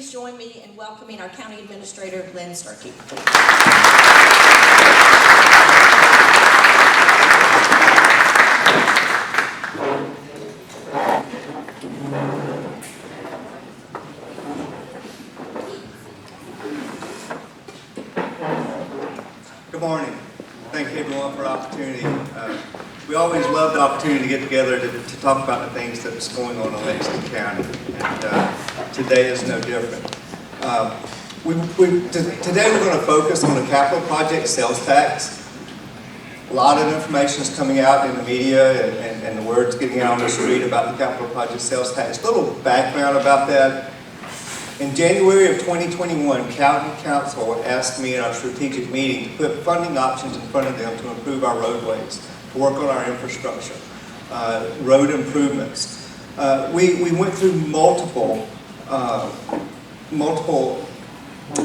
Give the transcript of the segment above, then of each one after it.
please join me in welcoming our County Administrator, Lynn Sturkie. Good morning. Thank you everyone for the opportunity. We always love the opportunity to get together to talk about the things that's going on in Lexington County, and today is no different. Today we're going to focus on the capital project sales tax. A lot of information is coming out in the media and the word's getting out on the street about the capital project sales tax. A little background about that. In January of 2021, County Council asked me in our strategic meeting to put funding options in front of them to improve our roadways, to work on our infrastructure, road improvements. We went through multiple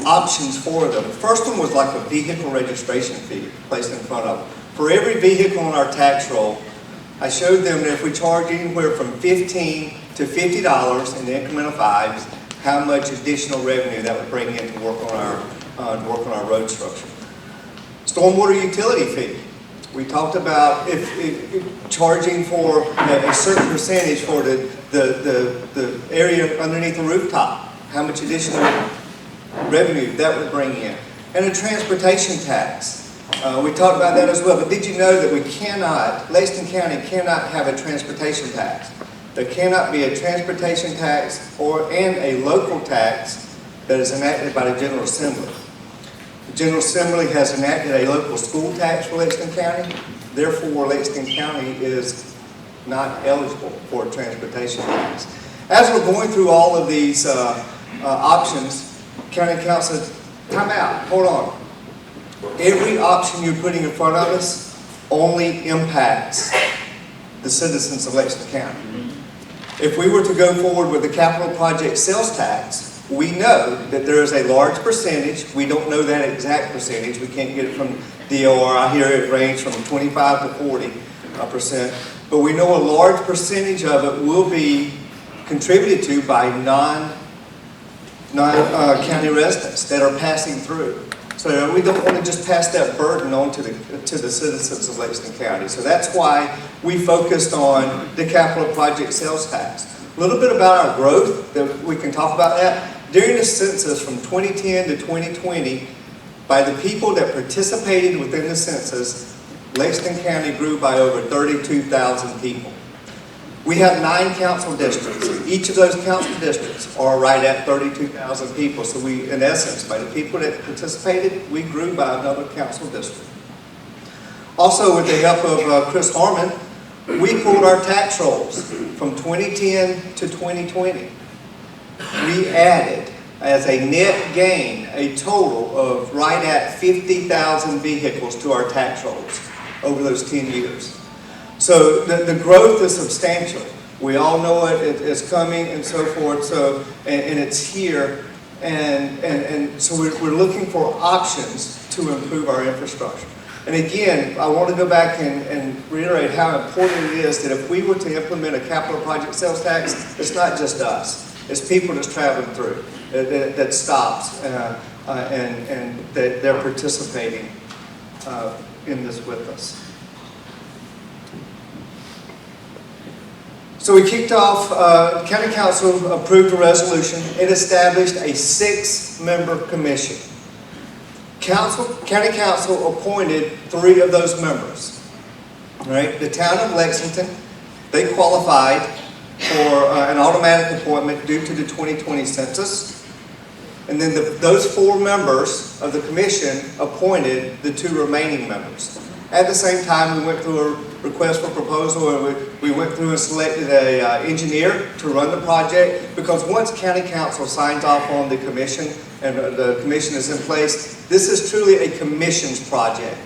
options for them. The first one was like a vehicle registration fee placed in front of them. For every vehicle on our tax roll, I showed them that if we charge anywhere from $15 to $50 in the increment of fives, how much additional revenue that would bring in to work on our road structure. Stormwater utility fee. We talked about if charging for a certain percentage for the area underneath the rooftop, how much additional revenue that would bring in. And a transportation tax. We talked about that as well, but did you know that Lexington County cannot have a transportation tax? There cannot be a transportation tax and a local tax that is enacted by the General Assembly. The General Assembly has enacted a local school tax for Lexington County. Therefore, Lexington County is not eligible for a transportation tax. As we're going through all of these options, County Council says, time out, hold on. Every option you're putting in front of us only impacts the citizens of Lexington County. If we were to go forward with the capital project sales tax, we know that there is a large percentage. We don't know that exact percentage. We can't get it from DOR. I hear it range from 25 to 40%. But we know a large percentage of it will be contributed to by non-county residents that are passing through. So we don't want to just pass that burden on to the citizens of Lexington County. So that's why we focused on the capital project sales tax. A little bit about our growth, that we can talk about that. During the census from 2010 to 2020, by the people that participated within the census, Lexington County grew by over 32,000 people. We have 9 council districts. Each of those council districts are right at 32,000 people. So we, in essence, by the people that participated, we grew by another council district. Also, with the help of Chris Harmon, we pulled our tax rolls from 2010 to 2020. We added, as a net gain, a total of right at 50,000 vehicles to our tax rolls over those 10 years. So the growth is substantial. We all know it's coming and so forth. So and it's here, and so we're looking for options to improve our infrastructure. And again, I want to go back and reiterate how important it is that if we were to implement a capital project sales tax, it's not just us. It's people that's traveling through that stops and that they're participating in this with us. So we kicked off, County Council approved a resolution. It established a 6-member commission. County Council appointed 3 of those members. Right? The town of Lexington, they qualified for an automatic appointment due to the 2020 census. And then those 4 members of the commission appointed the 2 remaining members. At the same time, we went through a request for proposal, and we went through and selected an engineer to run the project, because once County Council signs off on the commission and the commission is in place, this is truly a commission's project,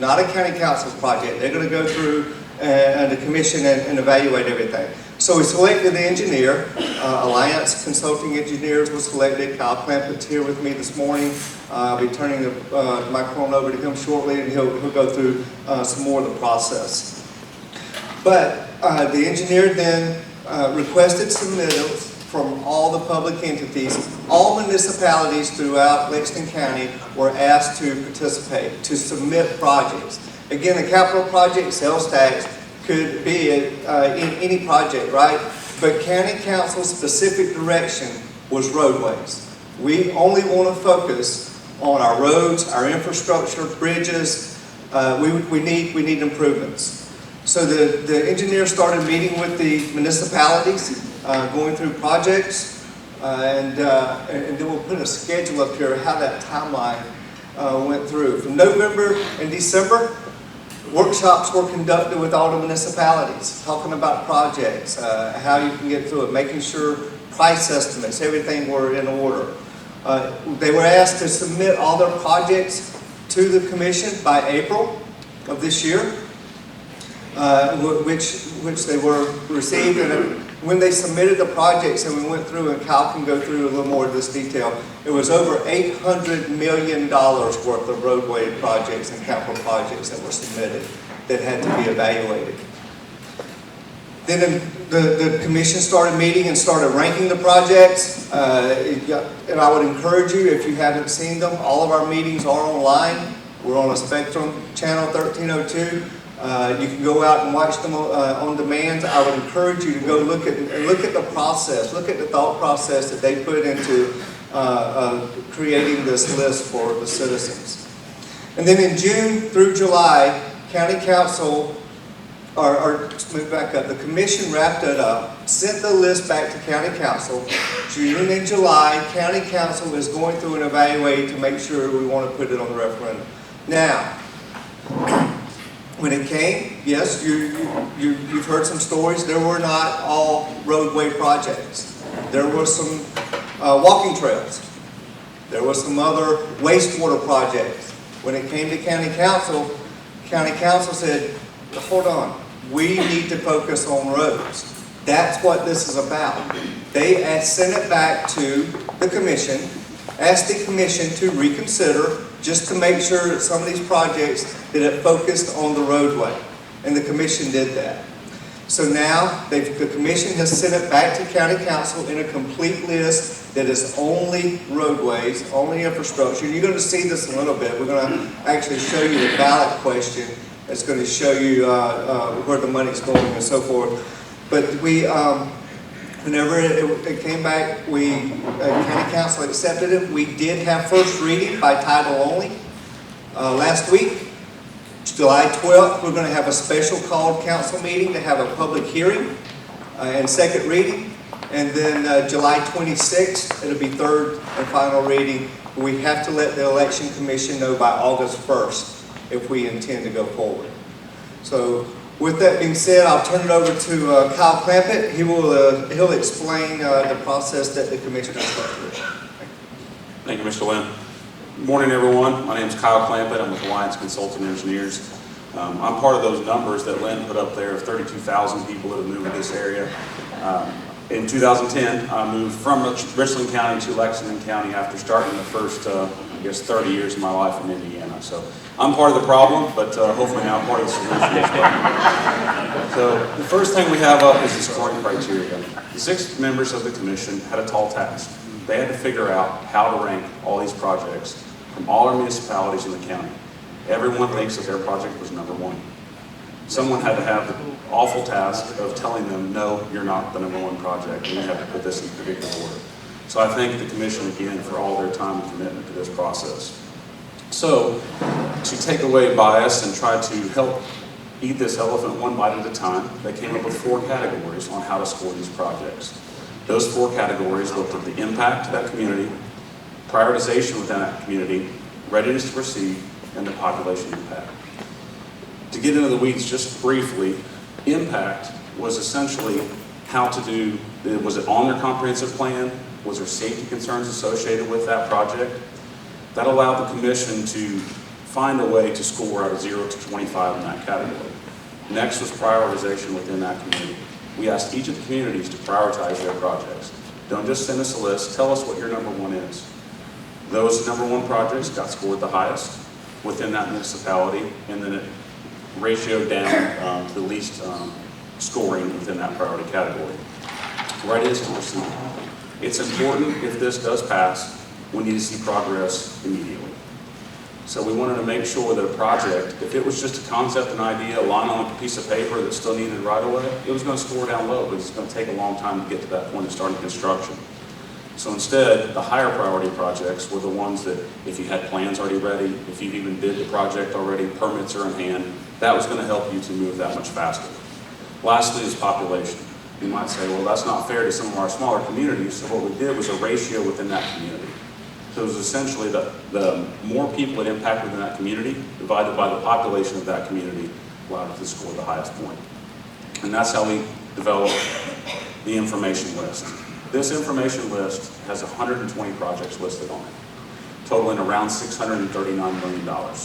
not a County Council's project. They're going to go through the commission and evaluate everything. So we selected the engineer. Alliance Consulting Engineers was selected. Kyle Clampett's here with me this morning. I'll be turning the microphone over to him shortly, and he'll go through some more of the process. But the engineer then requested submittals from all the public entities. All municipalities throughout Lexington County were asked to participate, to submit projects. Again, a capital project sales tax could be in any project, right? But county council's specific direction was roadways. We only want to focus on our roads, our infrastructure, bridges. We need improvements. So the engineer started meeting with the municipalities, going through projects, and then we'll put a schedule up here how that timeline went through. From November and December, workshops were conducted with all the municipalities, talking about projects, how you can get through it, making sure price estimates, everything were in order. They were asked to submit all their projects to the commission by April of this year, which they were received. And when they submitted the projects, and we went through, and Kyle can go through a little more of this detail, it was over $800 million worth of roadway projects and capital projects that were submitted that had to be evaluated. Then the commission started meeting and started ranking the projects. And I would encourage you, if you haven't seen them, all of our meetings are online. We're on a Spectrum channel 1302. You can go out and watch them on demand. I would encourage you to go look at the process, look at the thought process that they put into creating this list for the citizens. And then in June through July, County Council, or let's move back up, the commission wrapped it up, sent the list back to County Council. June and July, County Council is going through and evaluating to make sure we want to put it on the referendum. Now, when it came, yes, you've heard some stories. There were not all roadway projects. There were some walking trails. There were some other wastewater projects. When it came to County Council said, hold on, we need to focus on roads. That's what this is about. They sent it back to the commission, asked the commission to reconsider, just to make sure that some of these projects that it focused on the roadway. And the commission did that. So now the commission has sent it back to County Council in a complete list that is only roadways, only infrastructure. You're going to see this a little bit. We're going to actually show you the ballot question. It's going to show you where the money's going and so forth. But we, whenever it came back, County Council accepted it. We did have first reading by title only last week. July 12th, we're going to have a special called council meeting to have a public hearing and second reading. And then July 26th, it'll be third and final reading. We have to let the Election Commission know by August 1st if we intend to go forward. So with that being said, I'll turn it over to Kyle Clampett. He'll explain the process that the commission has gone through. Thank you, Mr. Lynn. Good morning, everyone. My name is Kyle Clampett. I'm with Alliance Consulting Engineers. I'm part of those numbers that Lynn put up there of 32,000 people that have moved to this area. In 2010, I moved from Richland County to Lexington County after starting the first, 30 years of my life in Indiana. So I'm part of the problem, but hopefully now I'm part of the solution as well. So the first thing we have up is the scoring criteria. The 6 members of the commission had a tall task. They had to figure out how to rank all these projects from all our municipalities in the county. Everyone thinks that their project was number 1. Someone had to have the awful task of telling them, no, you're not the number 1 project, and you have to put this in particular order. So I thank the commission again for all their time and commitment to this process. So to take away bias and try to help eat this elephant one bite at a time, they came up with 4 categories on how to score these projects. Those 4 categories looked at the impact to that community, prioritization within that community, readiness to proceed, and the population impact. To get into the weeds just briefly, impact was essentially how to do, was it on their comprehensive plan? Was there safety concerns associated with that project? That allowed the commission to find a way to score out of 0 to 25 in that category. Next was prioritization within that community. We asked each of the communities to prioritize their projects. Don't just send us a list, tell us what your number 1 is. Those number 1 projects got scored the highest within that municipality, and then it ratioed down to the least scoring within that priority category. Readiness to proceed. It's important if this does pass, we need to see progress immediately. So we wanted to make sure that a project, if it was just a concept, an idea, a line on a piece of paper that still needed right away, it was going to score down low, but it's going to take a long time to get to that point of starting construction. So instead, the higher priority projects were the ones that if you had plans already ready, if you've even bid the project already, permits are in hand, that was going to help you to move that much faster. Lastly is population. You might say, well, that's not fair to some of our smaller communities, so what we did was a ratio within that community. So it was essentially the more people it impacted in that community divided by the population of that community allowed it to score the highest point. And that's how we developed the information list. This information list has 120 projects listed on it, totaling around $639 million.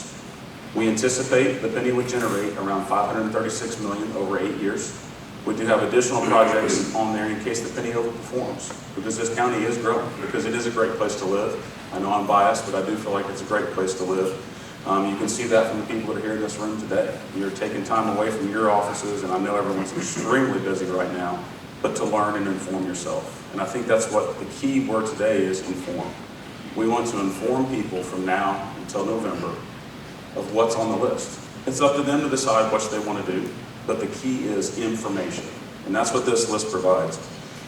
We anticipate the penny would generate around $536 million over 8 years. We do have additional projects on there in case the penny overperforms, because this county is growing, because it is a great place to live. I know I'm biased, but I do feel like it's a great place to live. You can see that from the people that are here in this room today. You're taking time away from your offices, and I know everyone's extremely busy right now, but to learn and inform yourself. And I think that's what the key word today is: inform. We want to inform people from now until November of what's on the list. It's up to them to decide what they want to do, but the key is information. And that's what this list provides.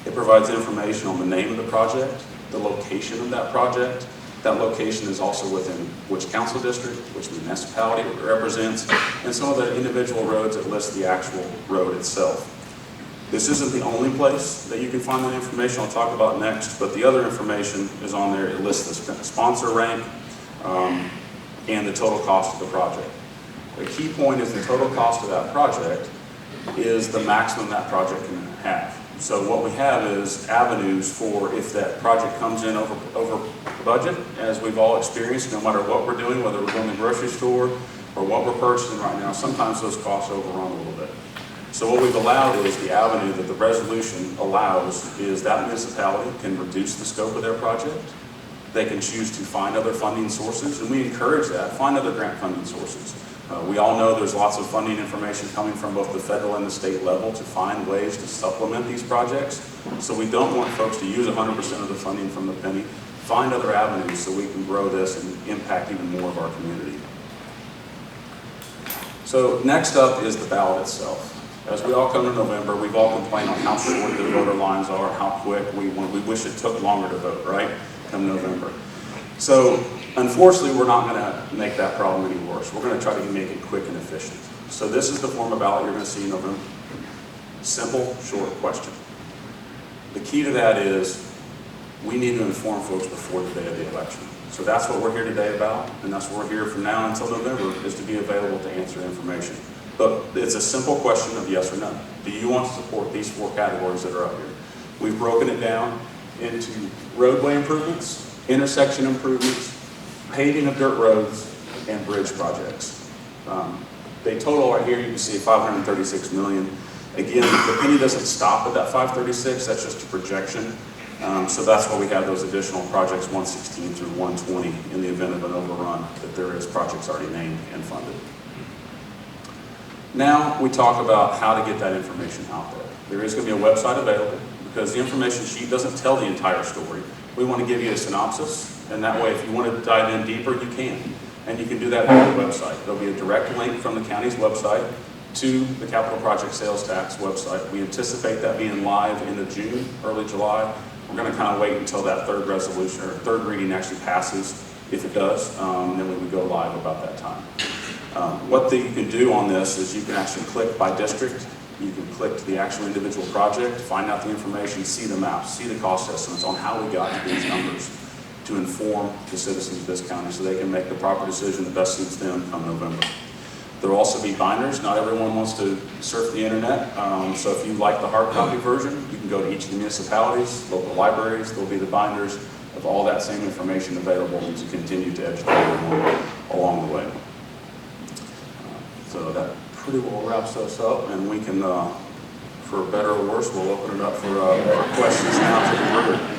It provides information on the name of the project, the location of that project. That location is also within which council district, which municipality it represents, and some of the individual roads that list the actual road itself. This isn't the only place that you can find that information I'll talk about next, but the other information is on there. It lists the sponsor rank and the total cost of the project. The key point is the total cost of that project is the maximum that project can have. So what we have is avenues for if that project comes in over budget, as we've all experienced, no matter what we're doing, whether we're going to the grocery store or what we're purchasing right now, sometimes those costs overrun a little bit. So what we've allowed is the avenue that the resolution allows is that municipality can reduce the scope of their project. They can choose to find other funding sources, and we encourage that. Find other grant funding sources. We all know there's lots of funding information coming from both the federal and the state level to find ways to supplement these projects. So we don't want folks to use 100% of the funding from the penny. Find other avenues so we can grow this and impact even more of our community. So next up is the ballot itself. As we all come to November, we've all complained on how short the voter lines are, how quick we wish it took longer to vote, right? Come November. So unfortunately, we're not going to make that problem any worse. We're going to try to make it quick and efficient. So this is the form of ballot you're going to see in November. Simple, short question. The key to that is we need to inform folks before the day of the election. So that's what we're here today about, and that's what we're here from now until November, is to be available to answer information. But it's a simple question of yes or no. Do you want to support these 4 categories that are up here? We've broken it down into roadway improvements, intersection improvements, paving of dirt roads, and bridge projects. They total right here, you can see $536 million. Again, the penny doesn't stop at that 536, that's just a projection. So that's why we have those additional projects 116 through 120 in the event of an overrun, that there is projects already named and funded. Now we talk about how to get that information out there. There is going to be a website available because the information sheet doesn't tell the entire story. We want to give you a synopsis, and that way if you want to dive in deeper, you can. And you can do that on the website. There'll be a direct link from the county's website to the Capital Project Sales Tax website. We anticipate that being live into June, early July. We're going to kind of wait until that third resolution or third reading actually passes. If it does, then we would go live about that time. What you can do on this is you can actually click by district. You can click to the actual individual project, find out the information, see the maps, see the cost estimates on how we got to these numbers to inform the citizens of this county so they can make the proper decision that best suits them come November. There will also be binders. Not everyone wants to surf the internet, so if you like the hard copy version, you can go to each of the municipalities, local libraries. There will be the binders of all that same information available to continue to educate everyone along the way. So that pretty well wraps us up, and we can, for better or worse, we'll open it up for questions now to the group.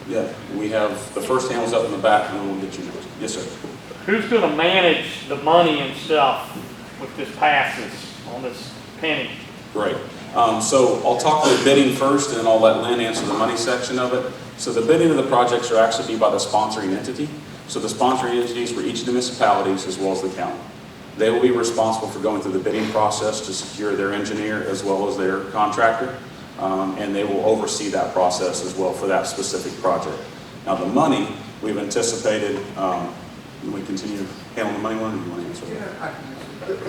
Yeah, we have, the first hand was up in the back, and then we'll get you. Yes, sir. Who's going to manage the money and stuff if this passes on this penny? Great. So I'll talk to the bidding first, and then I'll let Lynn answer the money section of it. So the bidding of the projects are actually be by the sponsoring entity. So the sponsoring entities for each of the municipalities as well as the county. They will be responsible for going through the bidding process to secure their engineer as well as their contractor. And they will oversee that process as well for that specific project. Now the money, we've anticipated, we continue handling the money one, or do you want to answer that?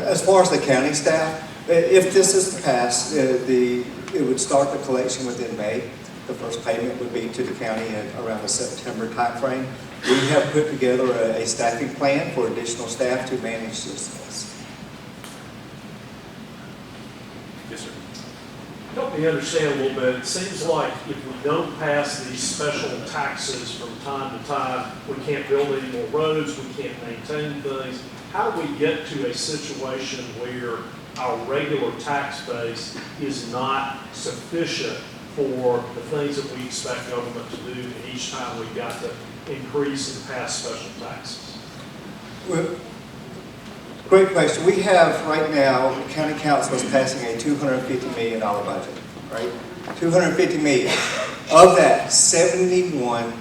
As far as the county staff, if this is to pass, it would start the collection within May. The first payment would be to the county around the September timeframe. We have put together a staffing plan for additional staff to manage this. Yes, sir. Help me understand a little bit. It seems like if we don't pass these special taxes from time to time, we can't build any more roads, we can't maintain things. How do we get to a situation where our regular tax base is not sufficient for the things that we expect government to do, and each time we've got to increase and pass special taxes? Well, great question. We have right now, the county council is passing a $250 million budget, right? $250 million. Of that, 71%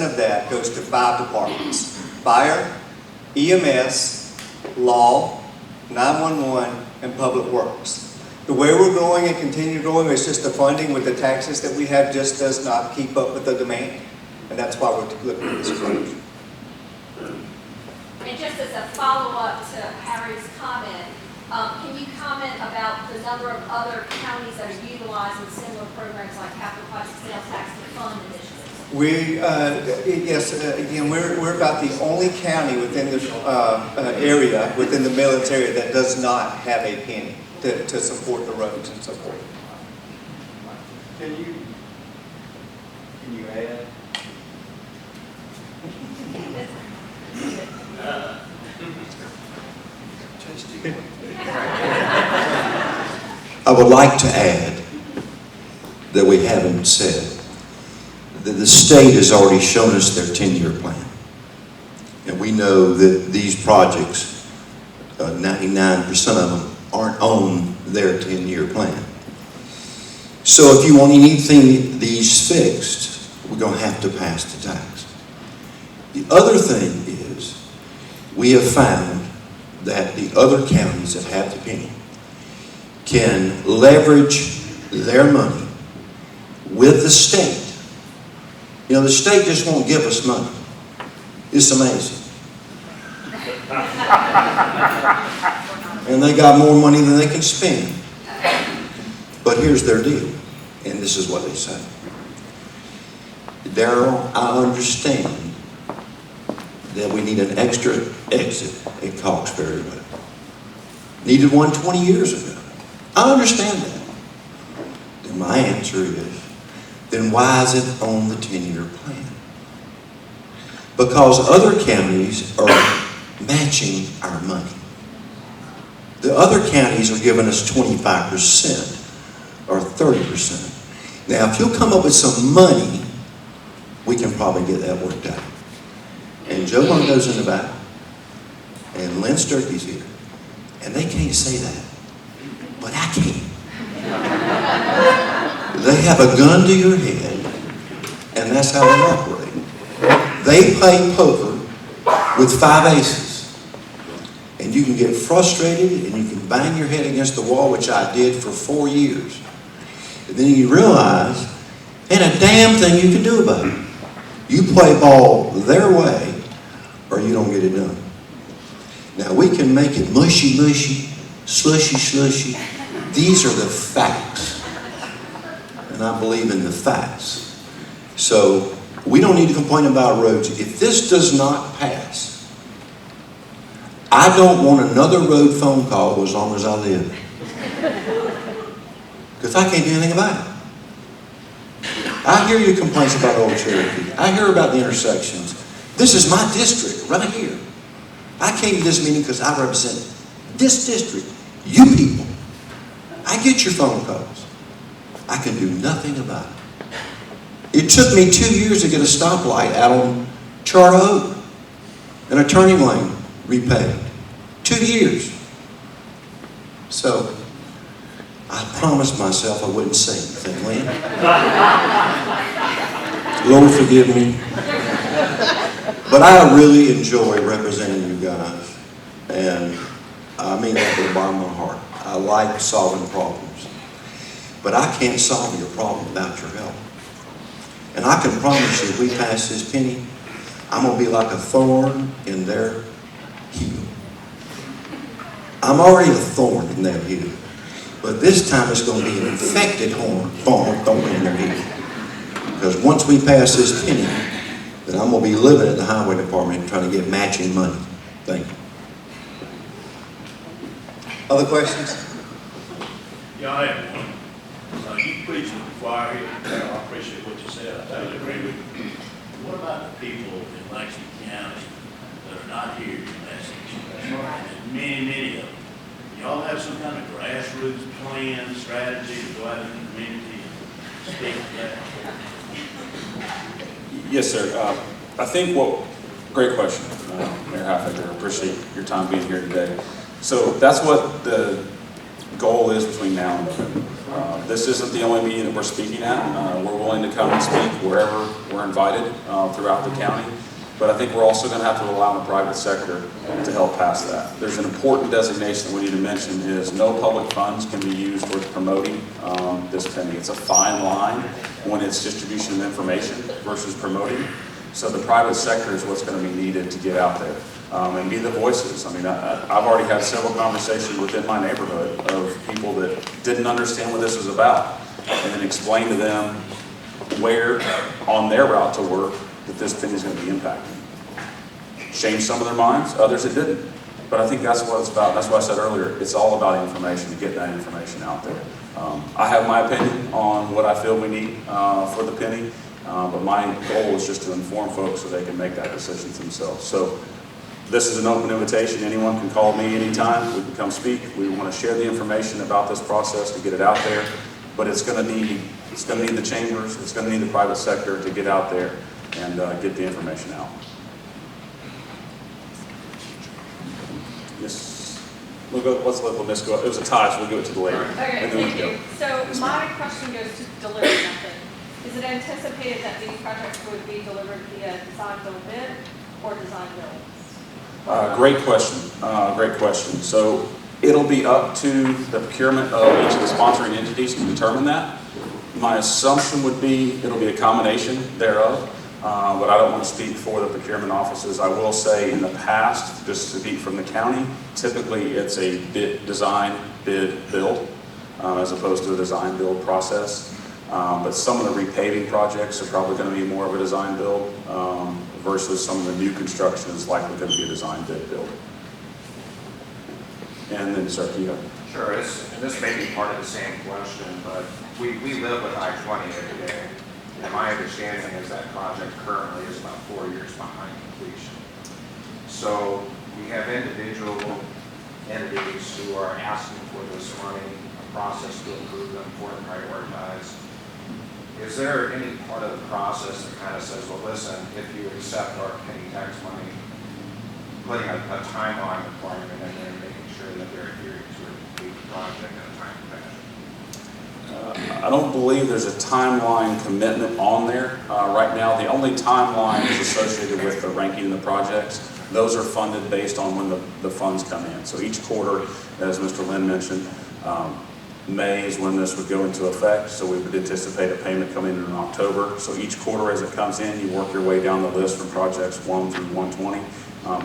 of that goes to 5 departments: fire, EMS, law, 911, and public works. The way we're growing and continue growing is just the funding with the taxes that we have just does not keep up with the demand. And that's why we're looking at this approach. And just as a follow-up to Harry's comment, can you comment about the number of other counties that are utilizing similar programs like capital project sales tax to fund initiatives? Again, we're about the only county within the area, within the Millings area, that does not have a penny to support the roads and so forth. Can you add? I would like to add that we haven't said that the state has already shown us their 10-year plan. And we know that these projects, 99% of them, aren't on their 10-year plan. So if you want anything these fixed, we're going to have to pass the tax. The other thing is, we have found that the other counties that have the penny can leverage their money with the state. You know, the state just won't give us money. It's amazing. And they got more money than they can spend. But here's their deal, and this is what they say. Darrell, I understand that we need an extra exit at Coxbury Road. Needed one 20 years ago. I understand that. And my answer is, then why is it on the 10-year plan? Because other counties are matching our money. The other counties are giving us 25% or 30%. Now, if you'll come up with some money, we can probably get that worked out. And Joe Mondo's in the back, and Lynn Sturkie's here, and they can't say that, but I can. They have a gun to your head, and that's how they operate. They play poker with 5 aces. And you can get frustrated and you can bang your head against the wall, which I did for 4 years. And then you realize, ain't a damn thing you can do about it. You play ball their way or you don't get it done. Now we can make it mushy, mushy, slushy, slushy. These are the facts. And I believe in the facts. So we don't need to complain about roads. If this does not pass, I don't want another road phone call as long as I live. Because I can't do anything about it. I hear your complaints about Old Cherokee. I hear about the intersections. This is my district right here. I came to this meeting because I represent this district. You people. I get your phone calls. I can do nothing about it. It took me 2 years to get a stoplight out on Charter Oak and a turning lane repaved. 2 years. So I promised myself I wouldn't say anything, Lynn. Lord forgive me. But I really enjoy representing you guys. And I mean that from the bottom of my heart. I like solving problems. But I can't solve your problem without your help. And I can promise you, if we pass this penny, I'm going to be like a thorn in their heel. I'm already a thorn in their heel. But this time it's going to be an infected thorn in their heel. Because once we pass this penny, then I'm going to be living at the highway department trying to get matching money. Thank you. Other questions? Yeah, I have one. You preached at the choir here, Carol, I appreciate what you said, I totally agree with you. What about the people in Lexington County that are not here in Lexington? And many of them. Y'all have some kind of grassroots plan, strategy to go out in the community and speak to that? Yes, sir. I think great question, Mayor Halfaker. Appreciate your time being here today. So that's what the goal is between now and November. This isn't the only meeting that we're speaking at. We're willing to come and speak wherever we're invited throughout the county. But I think we're also going to have to allow the private sector to help pass that. There's an important designation that we need to mention is no public funds can be used towards promoting this penny. It's a fine line when it's distribution of information versus promoting. So the private sector is what's going to be needed to get out there and be the voices. I mean, I've already had several conversations within my neighborhood of people that didn't understand what this was about and then explain to them where on their route to work that this penny is going to be impacting. Changed some of their minds, others it didn't. But I think that's what it's about. That's what I said earlier. It's all about information, getting that information out there. I have my opinion on what I feel we need for the penny, but my goal is just to inform folks so they can make that decision themselves. So this is an open invitation. Anyone can call me anytime. We can come speak. We want to share the information about this process to get it out there. But it's going to need the chambers. It's going to need the private sector to get out there and get the information out. Yes. Let's let Miss go. It was a tie, so we'll give it to the lady. Okay, And then we thank go. you. So my question goes to delivery method. Is it anticipated that these projects would be delivered via design build bid or design build? Great question. Great question. So it'll be up to the procurement of each of the sponsoring entities to determine that. My assumption would be it'll be a combination thereof. But I don't want to speak for the procurement offices. I will say in the past, just to speak from the county, typically it's a design, bid, build, as opposed to a design build process. But some of the repaving projects are probably going to be more of a design build versus some of the new construction is likely going to be a design, bid, build. And then Sturkie. Sure, and this may be part of the same question, but we live with I-20 every day. And my understanding is that project currently is about 4 years behind completion. So we have individual entities who are asking for this money, a process to approve them for and prioritize. Is there any part of the process that kind of says, well, listen, if you accept our penny tax money, putting a timeline requirement in there and making sure that they're adhering to a complete project in a timely fashion? I don't believe there's a timeline commitment on there. Right now, the only timeline is associated with the ranking of the projects. Those are funded based on when the funds come in. So each quarter, as Mr. Lynn mentioned, May is when this would go into effect. So we would anticipate a payment coming in October. So each quarter as it comes in, you work your way down the list from projects 1 through 120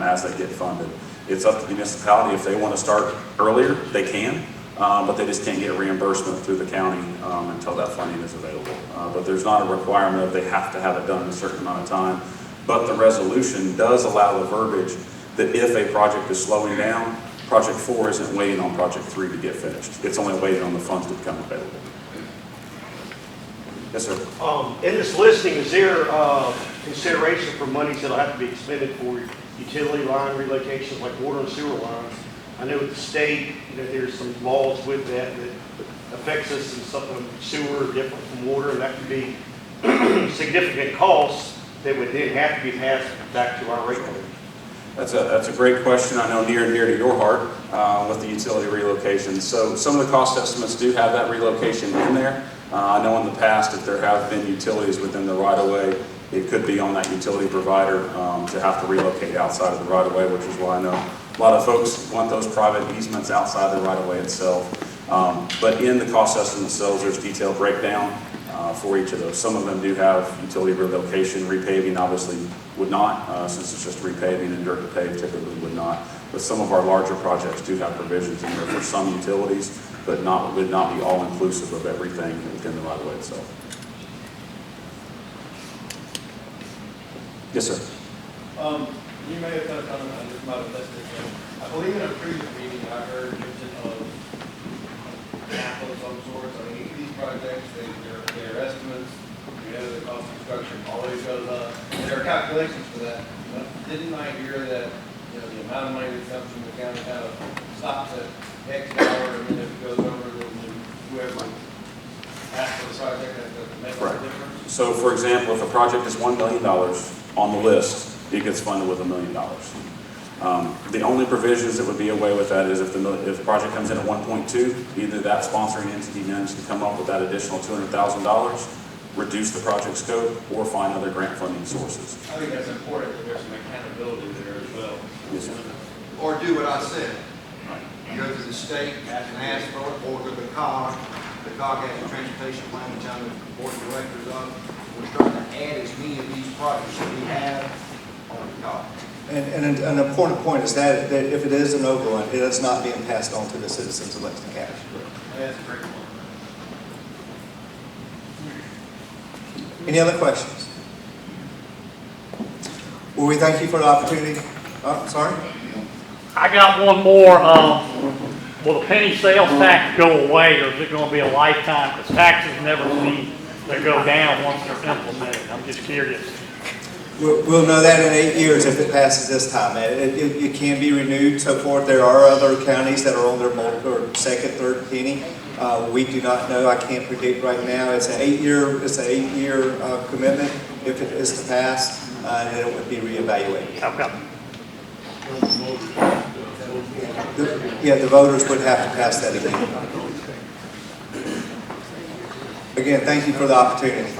as they get funded. It's up to the municipality. If they want to start earlier, they can. But they just can't get reimbursement through the county until that funding is available. But there's not a requirement of they have to have it done in a certain amount of time. But the resolution does allow the verbiage that if a project is slowing down, Project 4 isn't waiting on Project 3 to get finished. It's only waiting on the funds to become available. Yes, sir. In this listing, is there consideration for monies that'll have to be expended for utility line relocations like water and sewer lines? I know with the state, there's some laws with that affects us and something sewer different from water, and that could be significant costs that would then have to be passed back to our regulators. That's a great question. I know near and dear to your heart with the utility relocation. So some of the cost estimates do have that relocation in there. I know in the past, if there have been utilities within the right-of-way, it could be on that utility provider to have to relocate outside of the right-of-way, which is why I know a lot of folks want those private easements outside the right-of-way itself. But in the cost estimate themselves, there's detailed breakdown for each of those. Some of them do have utility relocation, repaving obviously would not, since it's just repaving, and dirt to pave typically would not. But some of our larger projects do have provisions in there for some utilities, but would not be all inclusive of everything within the right-of-way itself. Yes, sir. You may have touched on it, I just might have missed it, but I believe in a previous meeting, I heard mention of capital of some sort. I mean, these projects, their estimates, the cost of construction always goes up. And there are calculations for that. But didn't I hear that, the amount of money that comes from the county kind of stops at X dollar, and then if it goes over, then whoever asks for the project has to make Right. a difference? So for example, if a project is $1 million on the list, it gets funded with $1 million. The only provisions that would be away with that is if the project comes in at 1.2, either that sponsoring entity needs to come up with that additional $200,000, reduce the project scope, or find other grant funding sources. I think that's important, that there's some accountability there as well. Yes, sir. Or do what I said. Go to the state and ask for it, or to the COG. The COG has a transportation plan, which I'm the board of directors of. We're starting to add as many of these projects that we have on the COG. And an important point is that if it is an overrun, it is not being passed on to the citizens of Lexington County. That's a great point. Any other questions? Well, we thank you for the opportunity. Oh, sorry? I got one more. Will the penny sales tax go away, or is it going to be a lifetime? Because taxes never seem to go down once they're implemented. I'm just curious. We'll know that in 8 years if it passes this time. It can be renewed, so forth. There are other counties that are on their second, third penny. We do not know. I can't predict right now. It's an 8-year commitment if it is to pass, and then it would be reevaluated. Okay. The voters would have to pass that again. Again, thank you for the opportunity.